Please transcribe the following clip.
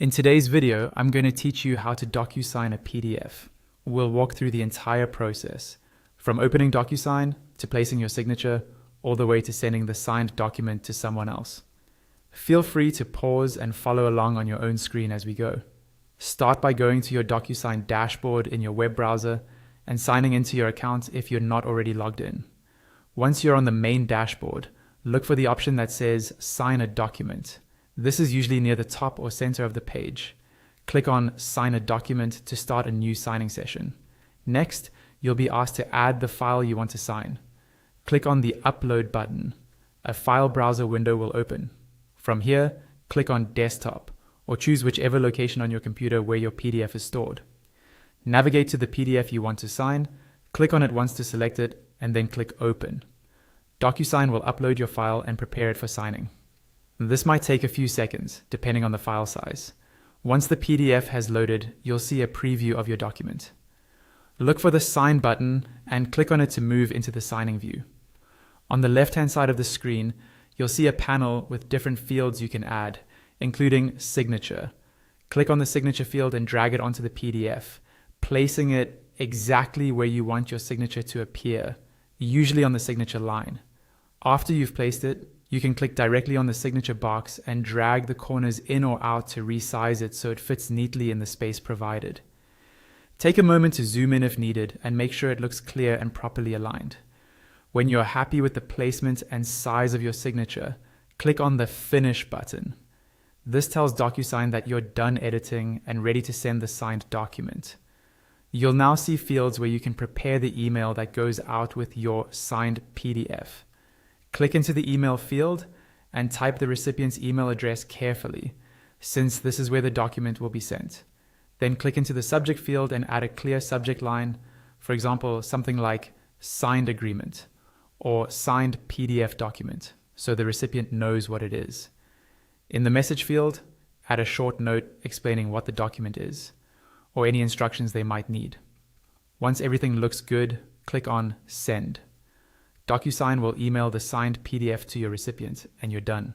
In today's video, I'm going to teach you how to DocuSign a PDF. We'll walk through the entire process, from opening DocuSign to placing your signature, all the way to sending the signed document to someone else. Feel free to pause and follow along on your own screen as we go. Start by going to your DocuSign dashboard in your web browser and signing into your account if you're not already logged in. Once you're on the main dashboard, look for the option that says Sign a Document. This is usually near the top or center of the page. Click on Sign a Document to start a new signing session. Next, you'll be asked to add the file you want to sign. Click on the Upload button. A file browser window will open. From here, click on Desktop, or choose whichever location on your computer where your PDF is stored. Navigate to the PDF you want to sign, click on it once to select it, and then click Open. DocuSign will upload your file and prepare it for signing. This might take a few seconds, depending on the file size. Once the PDF has loaded, you'll see a preview of your document. Look for the Sign button and click on it to move into the signing view. On the left-hand side of the screen, you'll see a panel with different fields you can add, including Signature. Click on the Signature field and drag it onto the PDF, placing it exactly where you want your signature to appear, usually on the signature line. After you've placed it, you can click directly on the signature box and drag the corners in or out to resize it so it fits neatly in the space provided. Take a moment to zoom in if needed and make sure it looks clear and properly aligned. When you're happy with the placement and size of your signature, click on the Finish button. This tells DocuSign that you're done editing and ready to send the signed document. You'll now see fields where you can prepare the email that goes out with your signed PDF. Click into the email field and type the recipient's email address carefully, since this is where the document will be sent. Then click into the subject field and add a clear subject line, for example, something like Signed Agreement or Signed PDF Document, so the recipient knows what it is. In the message field, add a short note explaining what the document is, or any instructions they might need. Once everything looks good, click on Send. DocuSign will email the signed PDF to your recipient, and you're done.